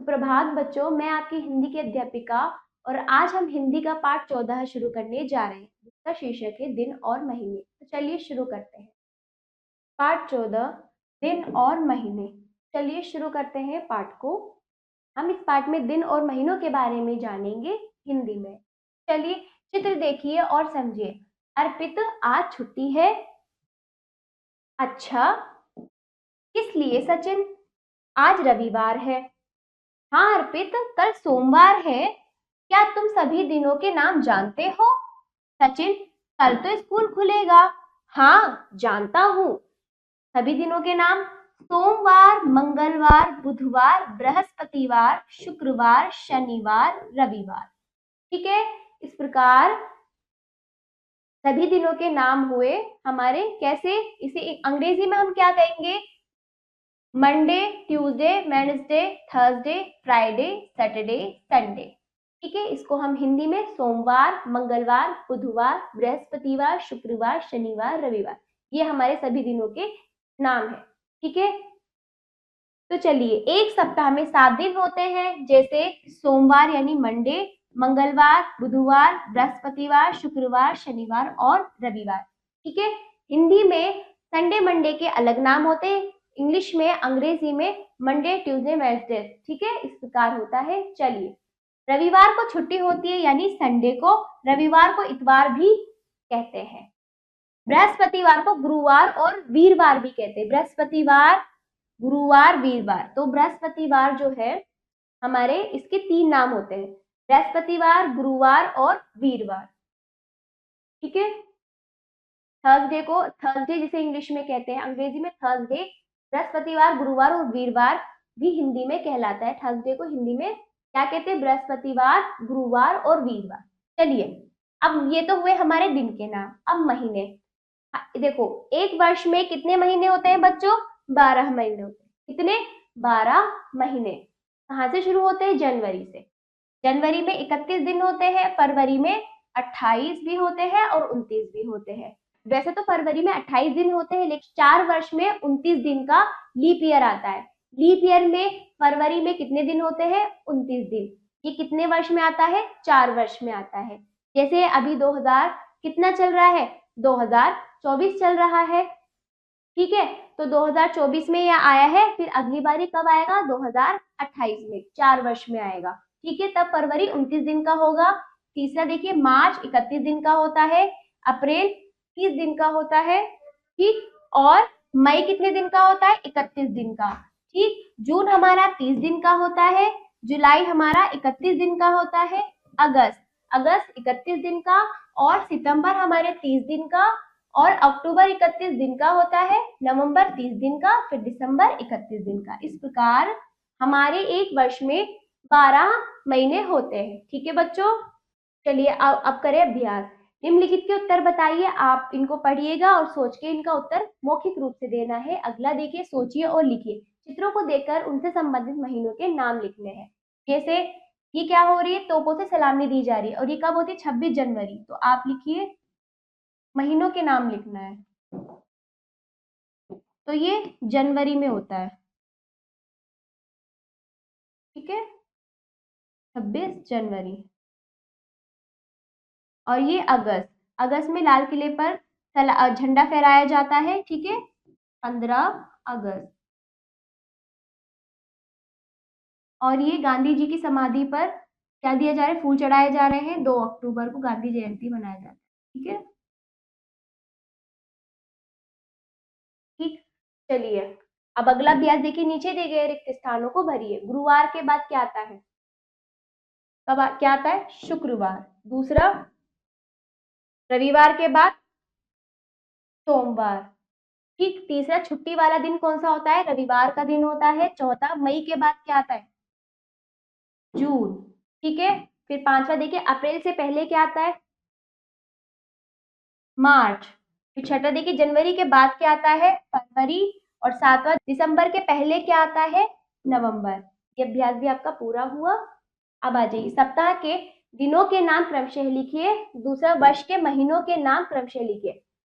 सुप्रभात बच्चों, मैं आपकी हिंदी की अध्यापिका और आज हम हिंदी का पाठ 14 शुरू करने जा रहे हैं, जिसका शीर्षक है दिन और महीने। तो चलिए शुरू करते हैं। पाठ 14 दिन और महीने। चलिए शुरू करते हैं पाठ को। हम इस पाठ में दिन और महीनों के बारे में जानेंगे हिंदी में। चलिए चित्र देखिए और समझिए। अर्पित, आज छुट्टी है। अच्छा, किस लिए सचिन? आज रविवार है। हाँ अर्पित, कल सोमवार है। क्या तुम सभी दिनों के नाम जानते हो? सचिन, कल तो स्कूल खुलेगा। हाँ जानता हूँ। सभी दिनों के नाम सोमवार, मंगलवार, बुधवार, बृहस्पतिवार, शुक्रवार, शनिवार, रविवार। ठीक है, इस प्रकार सभी दिनों के नाम हुए हमारे। कैसे? इसे अंग्रेजी में हम क्या कहेंगे? Monday, Tuesday, Wednesday, Thursday, Friday, Saturday, Sunday. ठीक है, इसको हम हिंदी में सोमवार, मंगलवार, बुधवार, बृहस्पतिवार, शुक्रवार, शनिवार, रविवार, ये हमारे सभी दिनों के नाम है। ठीक है, तो चलिए, एक सप्ताह में 7 दिन होते हैं, जैसे सोमवार यानी मंडे, मंगलवार, बुधवार, बृहस्पतिवार, शुक्रवार, शनिवार और रविवार। ठीक है, हिंदी में संडे मंडे के अलग नाम होते हैं, इंग्लिश में, अंग्रेजी में मंडे, ट्यूसडे, वेडनेसडे। ठीक है, इस प्रकार होता है। चलिए, रविवार को छुट्टी होती है यानी संडे को। रविवार को इतवार भी कहते हैं। बृहस्पतिवार को गुरुवार और वीरवार भी कहते हैं। बृहस्पतिवार, गुरुवार, वीरवार। तो बृहस्पतिवार जो है हमारे, इसके 3 नाम होते हैं, बृहस्पतिवार, गुरुवार और वीरवार। ठीक है, थर्सडे को थर्सडे जिसे इंग्लिश में कहते हैं, अंग्रेजी में थर्सडे। बृहस्पतिवार, गुरुवार और वीरवार भी हिंदी में कहलाता है। थर्सडे को हिंदी में क्या कहते हैं? बृहस्पतिवार, गुरुवार और वीरवार। चलिए, अब ये तो हुए हमारे दिन के नाम। अब महीने। देखो, एक वर्ष में कितने महीने होते हैं बच्चों? 12 महीने होते हैं। कितने? 12 महीने। कहाँ से शुरू होते हैं? जनवरी से। जनवरी में 31 दिन होते हैं, फरवरी में 28 भी होते हैं और 29 भी होते हैं। वैसे तो फरवरी में 28 दिन होते हैं, लेकिन 4 वर्ष में 29 दिन का लीप ईयर आता है। लीप ईयर में फरवरी में कितने दिन होते हैं? 29 दिन। ये कितने वर्ष में आता है? 4 वर्ष में आता है। जैसे अभी 2000 कितना चल रहा है? 2024 चल रहा है। ठीक है, तो 2024 में यह आया है, फिर अगली बारी कब आएगा? 2028 में, 4 वर्ष में आएगा। ठीक है, तब फरवरी 29 दिन का होगा। तीसरा देखिए, मार्च 31 दिन का होता है, अप्रैल 30 दिन का होता है। ठीक, और मई कितने दिन का होता है? 31 दिन का। ठीक, जून हमारा 30 दिन का होता है, जुलाई हमारा 31 दिन का होता है, अगस्त 31 दिन का, और सितंबर हमारे 30 दिन का, और अक्टूबर 31 दिन का होता है, नवंबर 30 दिन का, फिर दिसंबर 31 दिन का। इस प्रकार हमारे एक वर्ष में 12 महीने होते हैं। ठीक है बच्चों, चलिए अब करें अभ्यास। निम्नलिखित के उत्तर बताइए। आप इनको पढ़िएगा और सोच के इनका उत्तर मौखिक रूप से देना है। अगला देखिए, सोचिए और लिखिए। चित्रों को देखकर उनसे संबंधित महीनों के नाम लिखने हैं। जैसे ये क्या हो रही है? तोपों से सलामी दी जा रही है, और ये कब होती है? 26 जनवरी। तो आप लिखिए, महीनों के नाम लिखना है। तो ये जनवरी में होता है। ठीक है, 26 जनवरी। और ये अगस्त। अगस्त में लाल किले पर झंडा फहराया जाता है। ठीक है, 15 अगस्त। और ये गांधी जी की समाधि पर क्या दिया जा रहा है? फूल चढ़ाए जा रहे हैं। 2 अक्टूबर को गांधी जयंती मनाया जाता है। ठीक है, ठीक। चलिए, अब अगला अभ्यास देखिए। नीचे दिए गए रिक्त स्थानों को भरिए। गुरुवार के बाद क्या आता है? क्या आता है? शुक्रवार। दूसरा, रविवार के बाद सोमवार। ठीक, तीसरा, छुट्टी वाला दिन कौन सा होता है? रविवार का दिन होता है। चौथा, मई के बाद क्या आता है? जून। ठीक है, फिर पांचवा देखिए, अप्रैल से पहले क्या आता है? मार्च। फिर छठा देखिए, जनवरी के बाद क्या आता है? फरवरी। और सातवां, दिसंबर के पहले क्या आता है? नवंबर। ये अभ्यास भी आपका पूरा हुआ। अब आ जाइए, सप्ताह के दिनों के नाम क्रमशः लिखिए। दूसरा, वर्ष के महीनों के नाम क्रमशः लिखिए।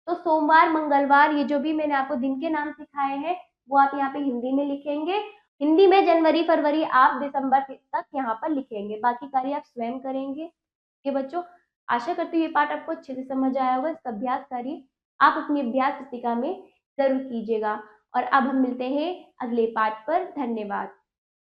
तो सोमवार, मंगलवार, ये जो भी मैंने आपको दिन के नाम सिखाए हैं, वो आप यहाँ पे हिंदी में लिखेंगे। हिंदी में जनवरी फरवरी आप दिसंबर तक यहाँ पर लिखेंगे, बाकी कार्य आप स्वयं करेंगे। ये बच्चों, आशा करती हूँ ये पाठ आपको अच्छे से समझ आया होगा। इसका अभ्यास कार्य आप अपनी अभ्यास पुस्तिका में जरूर कीजिएगा। और अब हम मिलते हैं अगले पाठ पर। धन्यवाद।